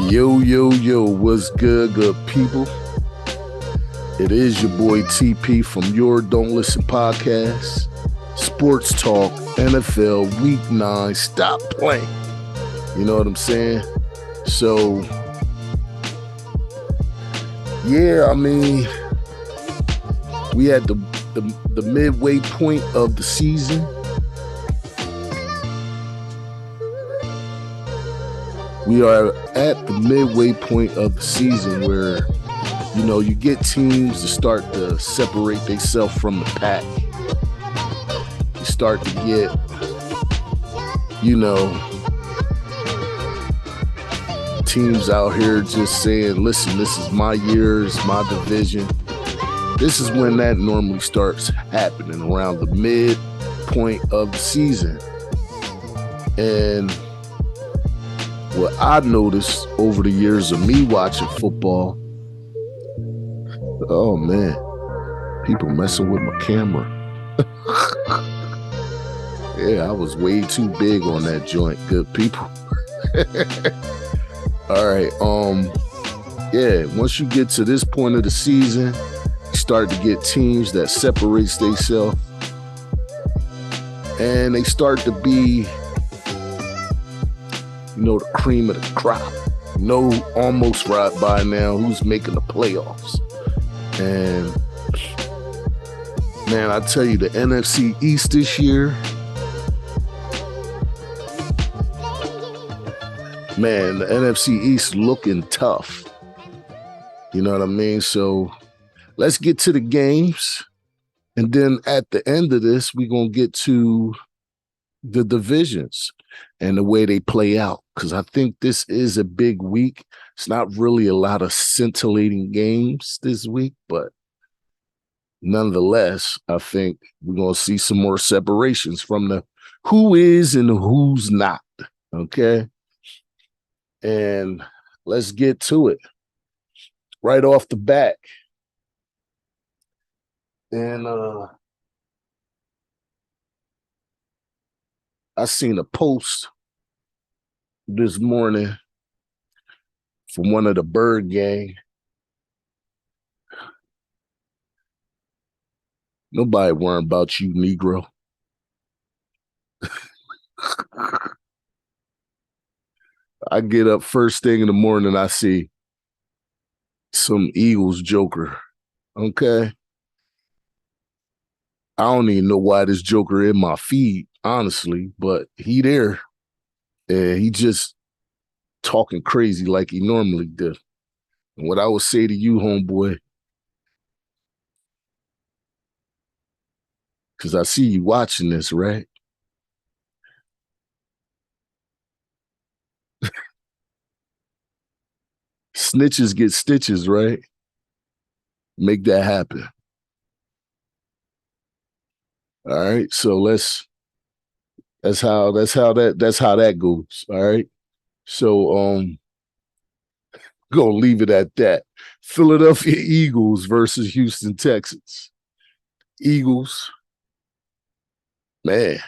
Yo, yo, yo, what's good, good people? It is your boy TP from Your Don't Listen Podcast. Sports Talk, NFL, Week 9, stop playing. You know what I'm saying? So, yeah, I mean, we had the midway point of the season. We are at the midway point of the season where, you know, you get teams to start to separate themselves from the pack. You start to get, you know, teams out here just saying, listen, this is my year, it's my division. This is when that normally starts happening, around the midpoint of the season. And what I've noticed over the years of me watching football, oh man, people messing with my camera. Yeah, I was way too big on that joint, good people. All right, yeah, once you get to this point of the season, you start to get teams that separates themselves, and they start to be, you know, the cream of the crop. You know, almost right by now who's making the playoffs. And man, I tell you, the NFC East this year, man, the NFC East looking tough. You know what I mean? So let's get to the games. And then at the end of this, we're going to get to the divisions and the way they play out, because I think this is a big week. It's not really a lot of scintillating games this week, but nonetheless, I think we're going to see some more separations from the who is and the who's not, okay? And let's get to it right off the bat. And I seen a post this morning from one of the Bird gang. Nobody worrying about you, Negro. I get up first thing in the morning, I see some Eagles joker, okay? I don't even know why this joker in my feed, honestly, but he there. And he just talking crazy like he normally does. And what I would say to you, homeboy, because I see you watching this, right? Snitches get stitches, right? Make that happen. All right. So that's how that goes. All right. So gonna leave it at that. Philadelphia Eagles versus Houston Texans. Eagles, man,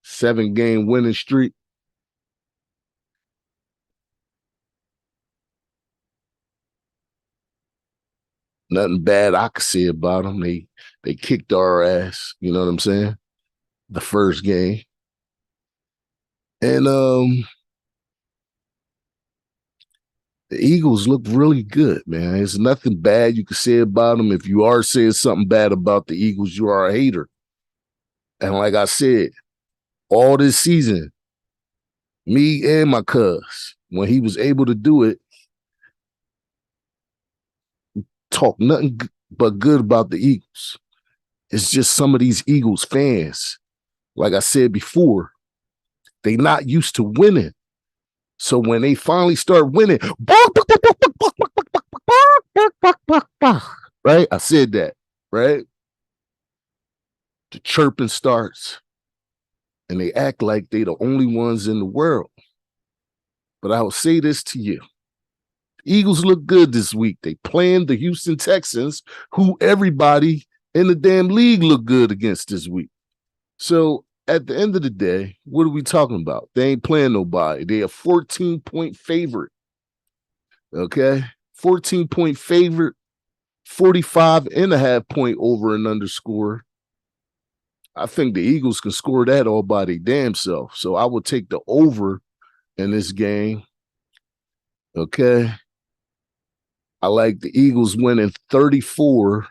7-game winning streak. Nothing bad I could say about them. They kicked our ass, you know what I'm saying? The first game. And the Eagles look really good, man. There's nothing bad you can say about them. If you are saying something bad about the Eagles, you are a hater. And like I said, all this season, me and my cuz, when he was able to do it, talk nothing but good about the Eagles. It's just some of these Eagles fans, like I said before, they not used to winning. So when they finally start winning, right? I said that, right? The chirping starts, and they act like they the only ones in the world. But I will say this to you. Eagles look good this week. They playing the Houston Texans, who everybody in the damn league look good against this week. So at the end of the day, what are we talking about? They ain't playing nobody. They a 14-point favorite. Okay. 14-point favorite, 45.5-point over and underscore. I think the Eagles can score that all by their damn self. So I will take the over in this game. Okay. I like the Eagles winning 34-24,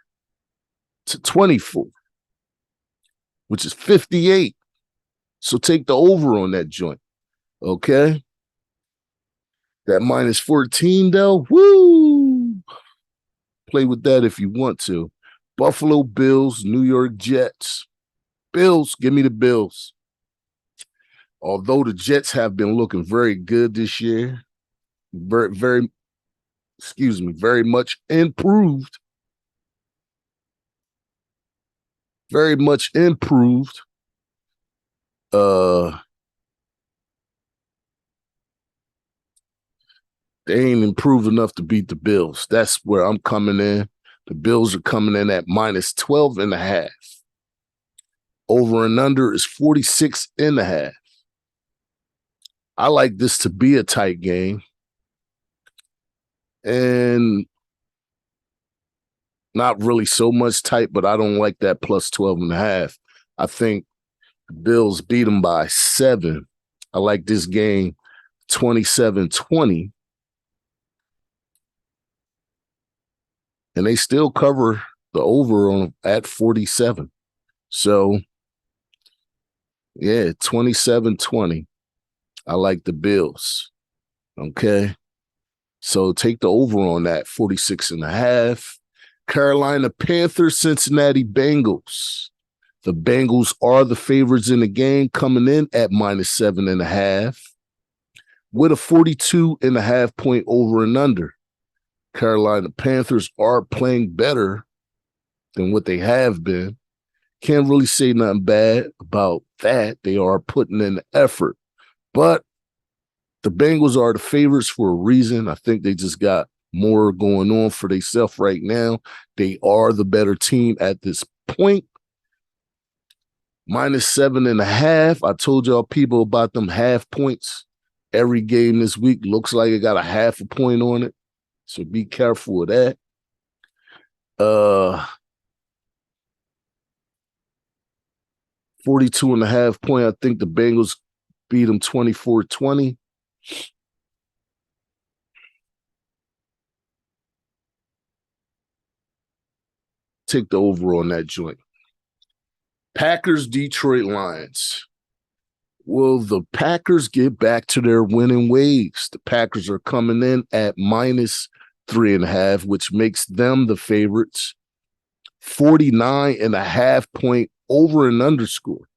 which is 58. So take the over on that joint. Okay. That minus 14, though, woo! Play with that if you want to. Buffalo Bills, New York Jets. Bills, give me the Bills. Although the Jets have been looking very good this year, very much improved. Very much improved. They ain't improved enough to beat the Bills. That's where I'm coming in. The Bills are coming in at minus 12.5. Over and under is 46.5. I like this to be a tight game. And not really so much tight, but I don't like that plus 12.5. I think the Bills beat them by 7. I like this game 27-20. And they still cover the over on at 47. So, yeah, 27-20. I like the Bills. Okay. So take the over on that 46.5. Carolina Panthers, Cincinnati Bengals. The Bengals are the favorites in the game, coming in at minus 7.5 with a 42.5-point over and under. Carolina Panthers are playing better than what they have been. Can't really say nothing bad about that. They are putting in the effort. But the Bengals are the favorites for a reason. I think they just got more going on for themselves right now. They are the better team at this point. Minus 7.5. I told y'all people about them half points. Every game this week looks like it got a half a point on it. So be careful of that. 42.5 point. I think the Bengals beat them 24-20. Take the over on that joint. Packers, Detroit Lions. Will the Packers get back to their winning ways? The Packers are coming in at minus 3.5, which makes them the favorites. 49.5-point over and underscore.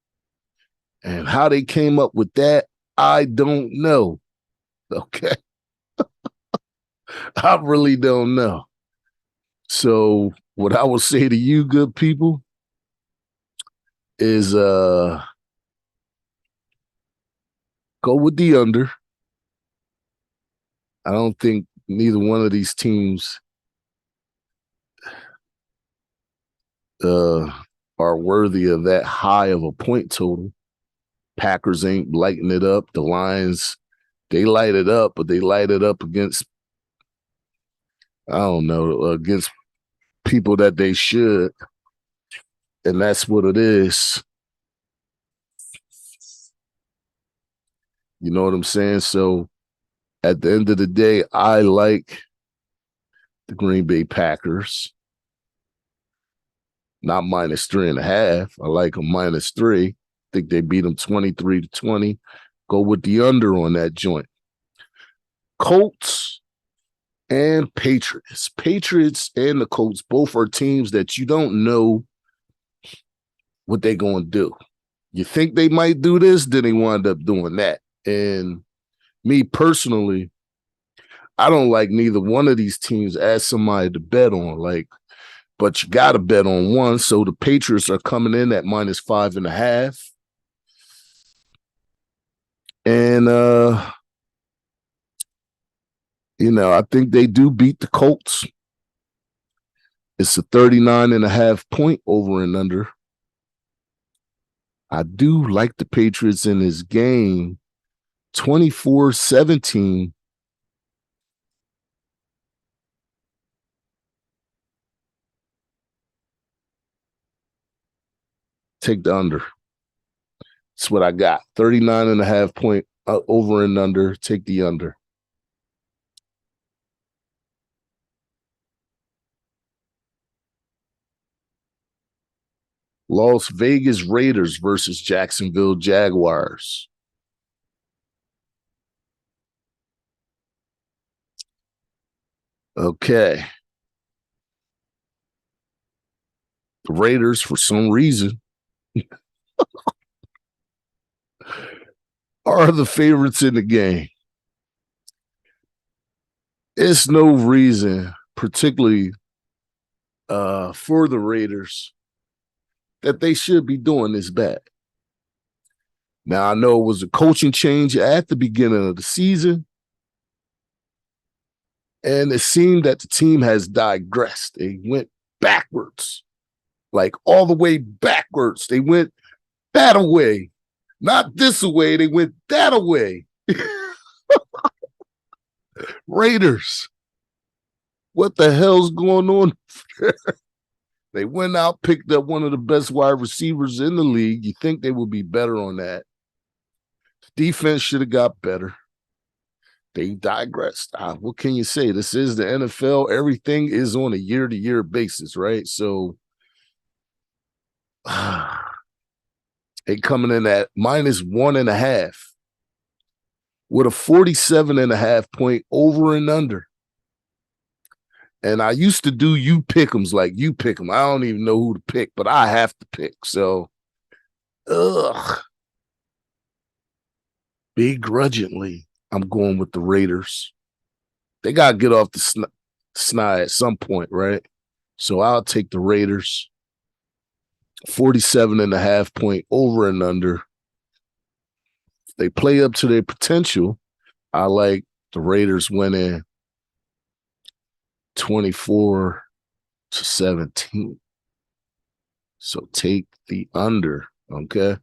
And how they came up with that, I don't know. Okay. I really don't know. So what I will say to you, good people, is go with the under. I don't think neither one of these teams are worthy of that high of a point total. Packers ain't lighting it up. The Lions, they light it up, but they light it up against, I don't know, against people that they should. And that's what it is. You know what I'm saying? So at the end of the day, I like the Green Bay Packers. Not minus 3.5. I like them minus 3. I think they beat them 23-20. Go with the under on that joint. Colts and Patriots. Patriots and the Colts both are teams that you don't know what they're going to do. You think they might do this, then they wind up doing that. And me personally, I don't like neither one of these teams as somebody to bet on. But you got to bet on one. So the Patriots are coming in at minus 5.5. And, I think they do beat the Colts. It's a 39.5-point over and under. I do like the Patriots in this game. 24-17. Take the under. That's what I got. 39.5 point over and under. Take the under. Las Vegas Raiders versus Jacksonville Jaguars. Okay. The Raiders, for some reason, are the favorites in the game. It's no reason, particularly for the Raiders, that they should be doing this bad. Now, I know it was a coaching change at the beginning of the season, and it seemed that the team has digressed. They went backwards, like all the way backwards. They went that away, not this away. They went that away. Raiders, what the hell's going on there? They went out, picked up one of the best wide receivers in the league. You think they would be better on that. Defense should have got better. They digressed. What can you say? This is the NFL. Everything is on a year-to-year basis, right? So they coming in at -1.5 with a 47.5 point over and under. And I used to do you pick'ems like you pick them. I don't even know who to pick, but I have to pick. So, begrudgingly, I'm going with the Raiders. They got to get off the snide at some point, right? So I'll take the Raiders. 47.5 point over and under. If they play up to their potential, I like the Raiders winning 24-17. So take the under, okay?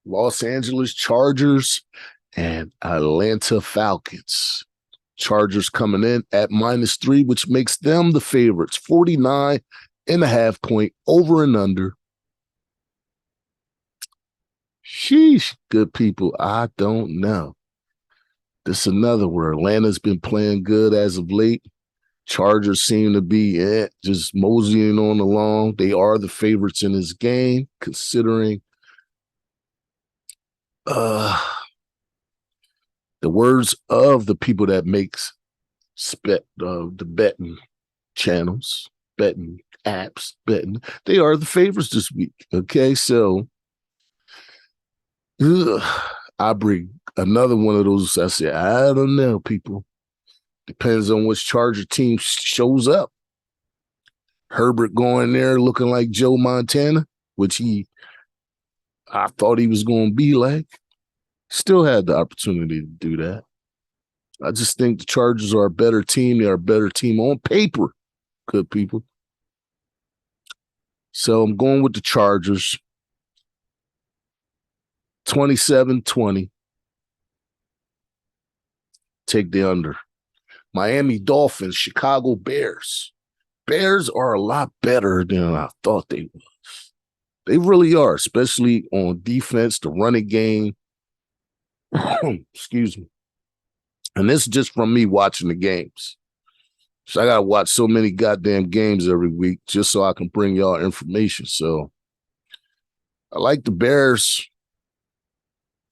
Los Angeles Chargers and Atlanta Falcons. Chargers coming in at -3, which makes them the favorites. 49.5 point over and under. Sheesh, good people. I don't know. This is another where Atlanta's been playing good as of late. Chargers seem to be just moseying on along. They are the favorites in this game, considering the words of the people that makes the betting channels, betting apps, betting. They are the favorites this week. Okay, so I bring another one of those. I say, I don't know, people. Depends on which Charger team shows up. Herbert going there looking like Joe Montana, which I thought he was going to be like. Still had the opportunity to do that. I just think the Chargers are a better team. They are a better team on paper, good people. So I'm going with the Chargers. 27-20. Take the under. Miami Dolphins, Chicago Bears. Bears are a lot better than I thought they was. They really are, especially on defense, the running game. Excuse me. And this is just from me watching the games. So I got to watch so many goddamn games every week just so I can bring y'all information. So I like the Bears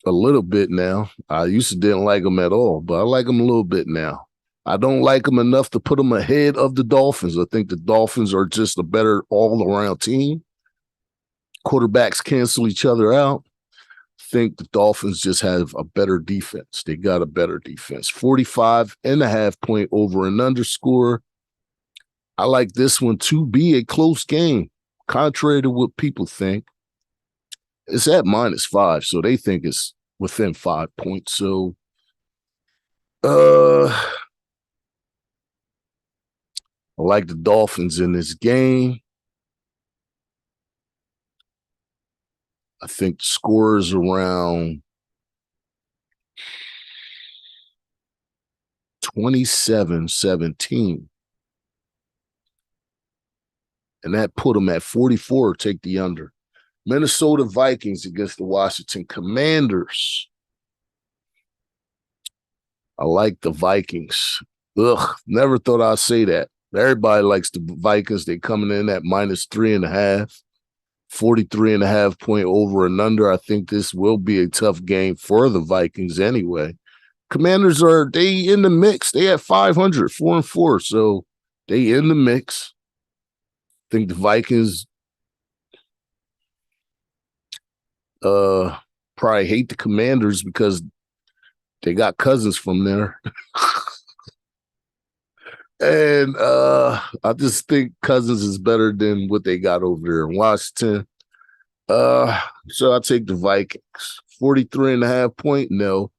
a little bit now. I used to didn't like them at all, but I like them a little bit now. I don't like them enough to put them ahead of the Dolphins. I think the Dolphins are just a better all-around team. Quarterbacks cancel each other out. I think the Dolphins just have a better defense. They got a better defense. 45.5 point over and under score. I like this one to be a close game, contrary to what people think. It's at -5, so they think it's within 5 points. So, I like the Dolphins in this game. I think the score is around 27-17. And that put them at 44. Take the under. Minnesota Vikings against the Washington Commanders. I like the Vikings. Ugh, never thought I'd say that. Everybody likes the Vikings. They coming in at -3.5, 43.5 point over and under. I think this will be a tough game for the Vikings anyway. Commanders they in the mix. They at 500, 4-4. So they in the mix. I think the Vikings probably hate the Commanders because they got Cousins from there. And I just think Cousins is better than what they got over there in Washington. So I'll take the Vikings. 43.5 point, no.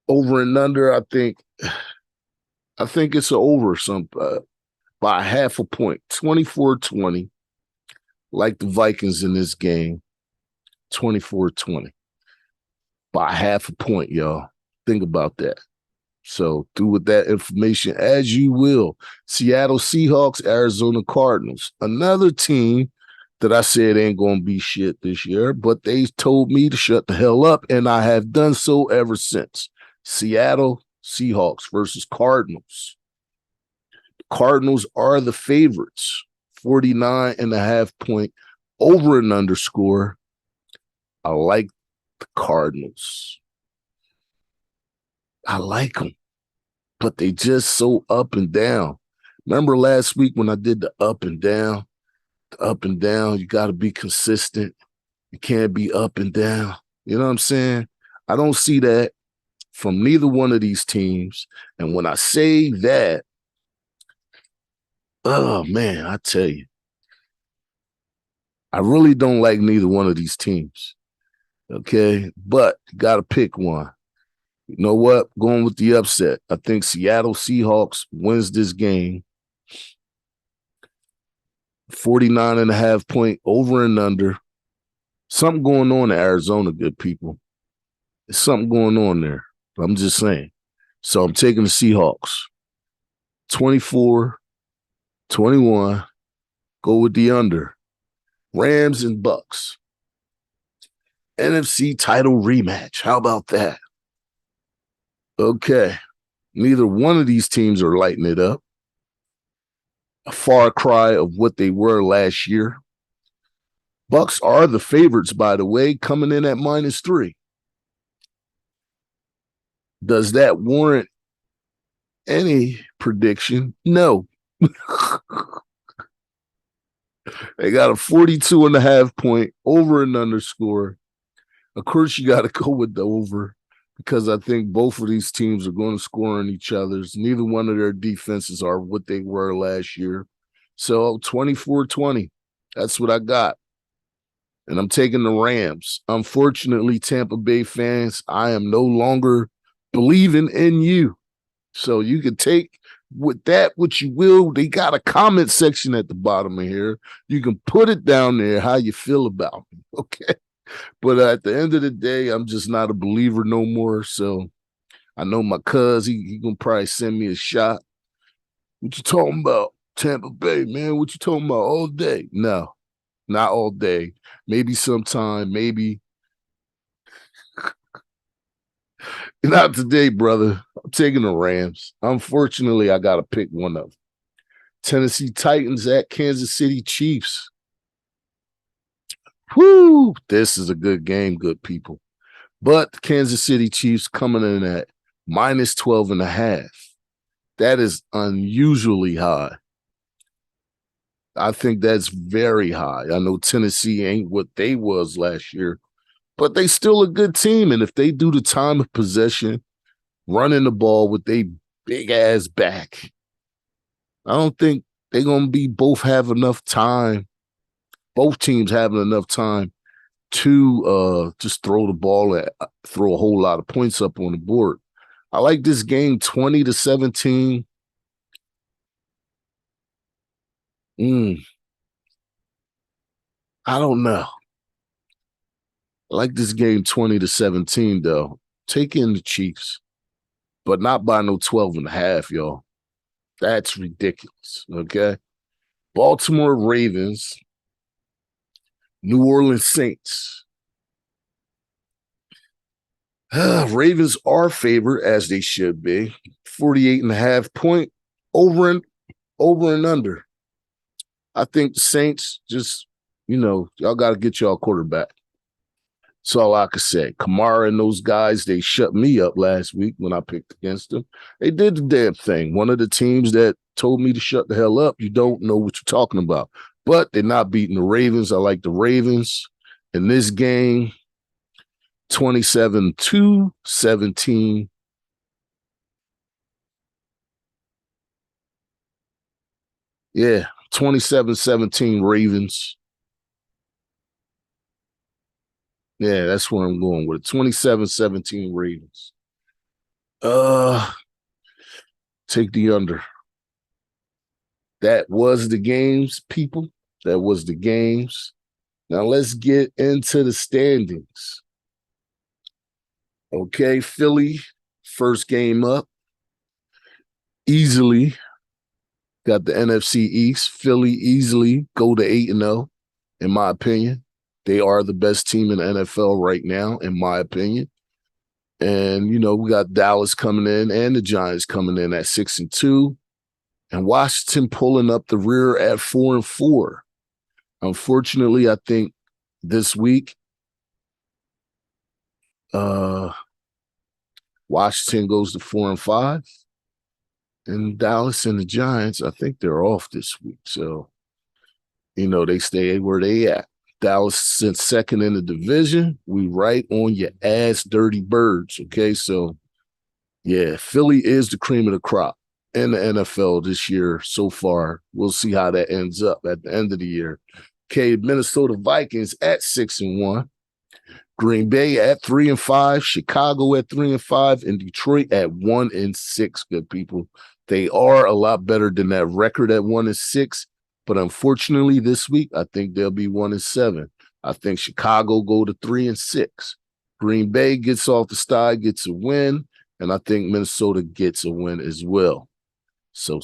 Over and under, I think it's an over by 0.5 point. 24-20. Like the Vikings in this game. 24-20. By 0.5 point, y'all. Think about that. So do with that information as you will. Seattle Seahawks, Arizona Cardinals. Another team that I said ain't going to be shit this year, but they told me to shut the hell up, and I have done so ever since. Seattle Seahawks versus Cardinals. The Cardinals are the favorites. 49.5 point over and under score. I like the Cardinals. I like them, but they just so up and down. Remember last week when I did the up and down? The up and down, you got to be consistent. You can't be up and down. You know what I'm saying? I don't see that from neither one of these teams. And when I say that, oh, man, I tell you, I really don't like neither one of these teams. Okay? But you got to pick one. You know what? Going with the upset. I think Seattle Seahawks wins this game. 49.5 point over and under. Something going on in Arizona, good people. There's something going on there. I'm just saying. So I'm taking the Seahawks. 24-21. Go with the under. Rams and Bucks. NFC title rematch. How about that? Okay. Neither one of these teams are lighting it up. A far cry of what they were last year. Bucks are the favorites, by the way, coming in at -3. Does that warrant any prediction? No. They got a 42.5 point over and under score. Of course, you got to go with the over because I think both of these teams are going to score on each other's. Neither one of their defenses are what they were last year. So 24-20, that's what I got. And I'm taking the Rams. Unfortunately, Tampa Bay fans, I am no longer believing in you. So you can take with that what you will. They got a comment section at the bottom of here. You can put it down there how you feel about me, okay? But at the end of the day, I'm just not a believer no more. So I know my cuz, he gonna probably send me a shot. What you talking about? Tampa Bay, man. What you talking about all day? No, not all day. Maybe sometime, maybe. Not today, brother. I'm taking the Rams. Unfortunately, I got to pick one of them. Tennessee Titans at Kansas City Chiefs. Whoo, this is a good game, good people. But the Kansas City Chiefs coming in at -12.5. That is unusually high. I think that's very high. I know Tennessee ain't what they was last year, but they still a good team. And if they do the time of possession, running the ball with their big ass back, I don't think they're going to be both have enough time. Both teams having enough time to just throw the ball and throw a whole lot of points up on the board. I like this game 20-17. I don't know. I like this game 20-17, though. Take in the Chiefs, but not by no 12.5, y'all. That's ridiculous, okay? Baltimore Ravens New Orleans Saints. Ravens are favored, as they should be. 48.5 over and under. I think the Saints just, y'all got to get y'all quarterback. That's all I could say. Kamara and those guys, they shut me up last week when I picked against them. They did the damn thing. One of the teams that told me to shut the hell up, you don't know what you're talking about. But they're not beating the Ravens. I like the Ravens in this game. 27-17. Yeah, 27-17 Ravens. Yeah, that's where I'm going with it. 27-17 Ravens. Take the under. That was the games, people. That was the games. Now let's get into the standings. Okay, Philly, first game up. Easily got the NFC East. Philly easily go to 8-0, in my opinion. They are the best team in the NFL right now, in my opinion. And, we got Dallas coming in and the Giants coming in at 6-2. And Washington pulling up the rear at 4-4. Unfortunately, I think this week, Washington goes to 4-5. And Dallas and the Giants, I think they're off this week. So, they stay where they at. Dallas sits second in the division. We right on your ass, dirty birds. Okay, so yeah, Philly is the cream of the crop in the NFL this year so far. We'll see how that ends up at the end of the year. Okay, Minnesota Vikings at 6-1. Green Bay at 3-5. Chicago at 3-5. And Detroit at 1-6. Good people. They are a lot better than that record at 1-6. But unfortunately, this week, I think they'll be 1-7. I think Chicago go to 3-6. Green Bay gets off the style, gets a win, and I think Minnesota gets a win as well. So,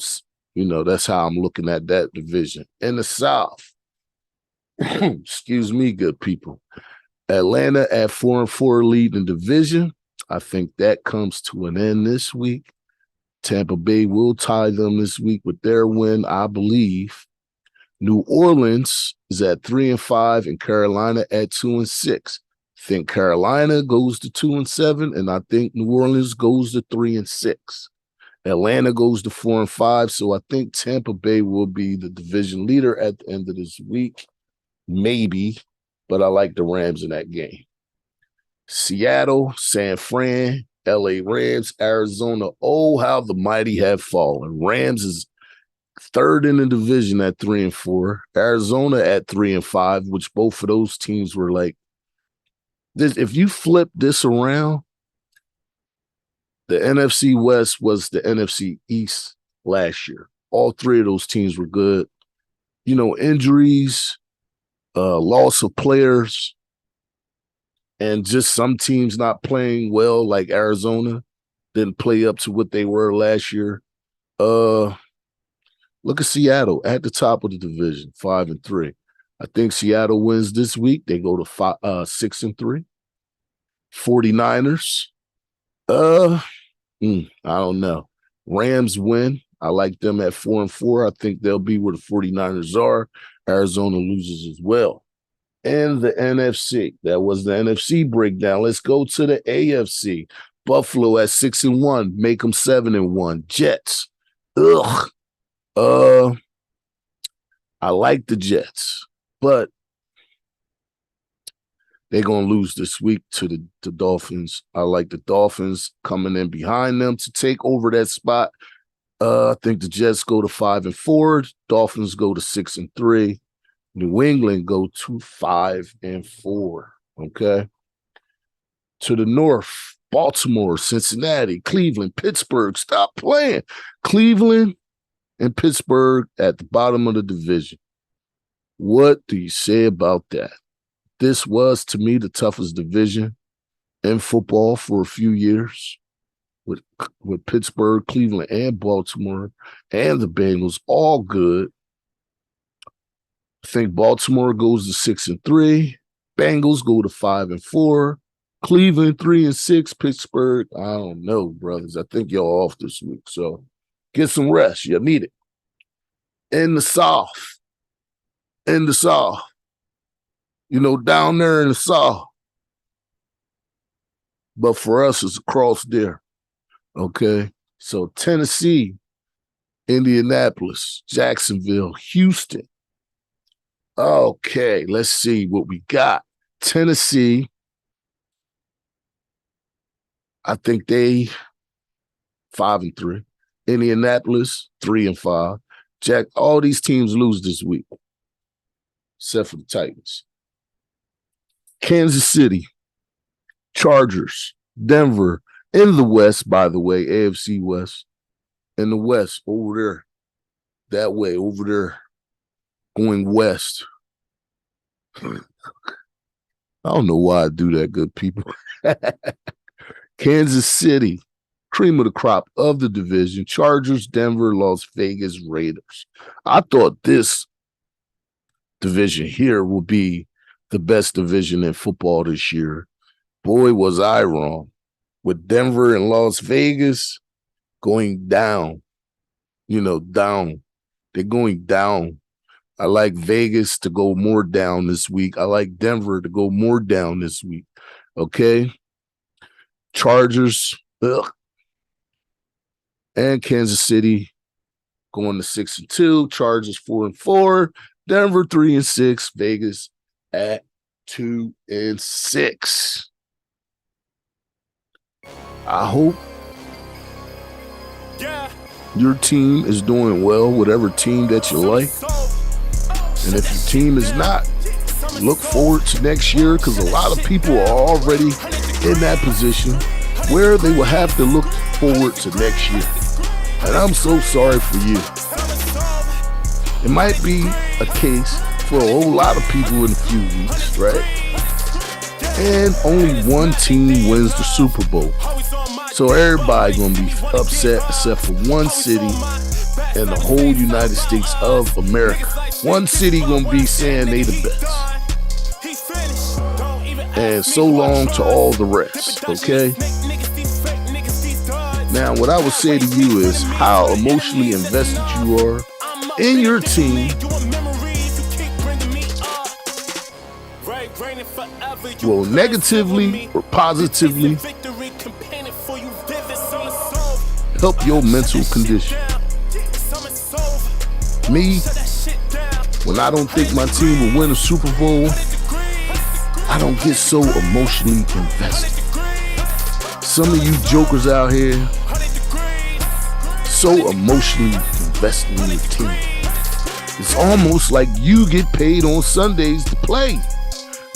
that's how I'm looking at that division. In the South, excuse me, good people. Atlanta at 4-4 leading the division. I think that comes to an end this week. Tampa Bay will tie them this week with their win, I believe. New Orleans is at 3-5 and Carolina at 2-6. I think Carolina goes to 2-7, and I think New Orleans goes to 3-6. Atlanta goes to 4-5, so I think Tampa Bay will be the division leader at the end of this week. Maybe, but I like the Rams in that game. Seattle, San Fran, LA Rams, Arizona. Oh, how the mighty have fallen. Rams is third in the division at 3-4. Arizona at 3-5, which both of those teams were like this. If you flip this around, the NFC West was the NFC East last year. All three of those teams were good. Injuries, loss of players, and just some teams not playing well, like Arizona didn't play up to what they were last year. Look at Seattle at the top of the division, 5-3. I think Seattle wins this week. They go to 6-3. 49ers. I don't know. Rams win. I like them at 4-4. I think they'll be where the 49ers are. Arizona loses as well. And the NFC. That was the NFC breakdown. Let's go to the AFC. Buffalo at 6-1. Make them 7-1. Jets. Ugh. I like the Jets, but they're going to lose this week to the Dolphins. I like the Dolphins coming in behind them to take over that spot. I think the Jets go to 5-4. Dolphins go to 6-3. New England go to 5-4. Okay. To the north, Baltimore, Cincinnati, Cleveland, Pittsburgh. Stop playing. Cleveland and Pittsburgh at the bottom of the division. What do you say about that? This was, to me, the toughest division in football for a few years with Pittsburgh, Cleveland, and Baltimore, and the Bengals, all good. I think Baltimore goes to 6-3. Bengals go to 5-4. Cleveland 3-6. Pittsburgh, I don't know, brothers. I think y'all off this week. So get some rest. You need it. In the South. Down there in the South. But for us, it's across there. Okay. So Tennessee, Indianapolis, Jacksonville, Houston. Okay, let's see what we got. Tennessee, I think they 5-3. Indianapolis, 3-5. All these teams lose this week, except for the Titans. Kansas City, Chargers, Denver, in the West, by the way, AFC West. In the West, over there, that way, over there, going west. I don't know why I do that, good people. Kansas City, cream of the crop of the division. Chargers, Denver, Las Vegas, Raiders. I thought this division here will be the best division in football this year. Boy, was I wrong. With Denver and Las Vegas going down, down. They're going down. I like Vegas to go more down this week. I like Denver to go more down this week. Okay? Chargers, and Kansas City going to 6-2. Chargers 4-4. Denver 3-6. Vegas at 2-6. I hope your team is doing well, whatever team that you like. And if your team is not, look forward to next year, because a lot of people are already in that position where they will have to look forward to next year. And I'm so sorry for you. It might be a case for a whole lot of people in a few weeks, right? And only one team wins the Super Bowl. So everybody gonna be upset except for one city in the whole United States of America. One city gonna be saying they the best. And so long to all the rest, okay? Now, what I would say to you is how emotionally invested you are in your team will negatively or positively help your mental condition. Me, when I don't think my team will win a Super Bowl, I don't get so emotionally invested. Some of you jokers out here, so emotionally invested in your team. It's almost like you get paid on Sundays to play.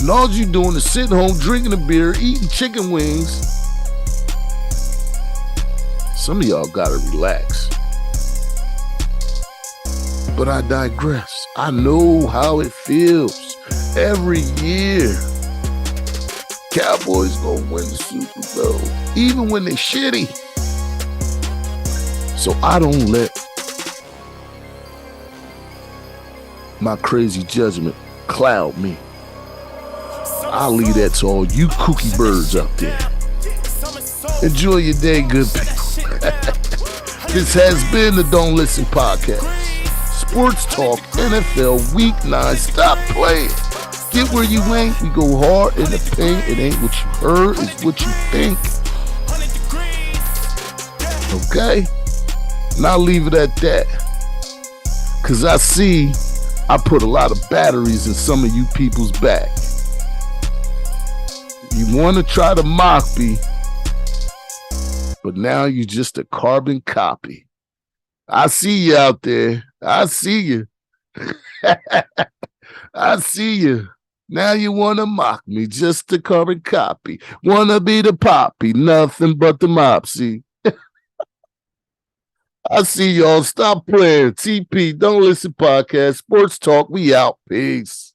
And all you doing is sitting home, drinking a beer, eating chicken wings. Some of y'all gotta relax. But I digress. I know how it feels every year. Cowboys gonna win the Super Bowl, even when they shitty. So I don't let my crazy judgment cloud me. I'll leave that to all you kooky birds out there. Enjoy your day, good people. This has been the Don't Listen Podcast. Sports Talk NFL Week 9. Stop playing. Get where you ain't. We go hard in the paint. It ain't what you heard, it's what you think. Okay? And I'll leave it at that. Because I see I put a lot of batteries in some of you people's back. You want to try to mock me, but now you're just a carbon copy. I see you out there. I see you. I see you. Now you want to mock me, just a carbon copy. Want to be the poppy, nothing but the mopsy. I see y'all. Stop playing. TP, Don't Listen Podcast. Sports Talk. We out. Peace.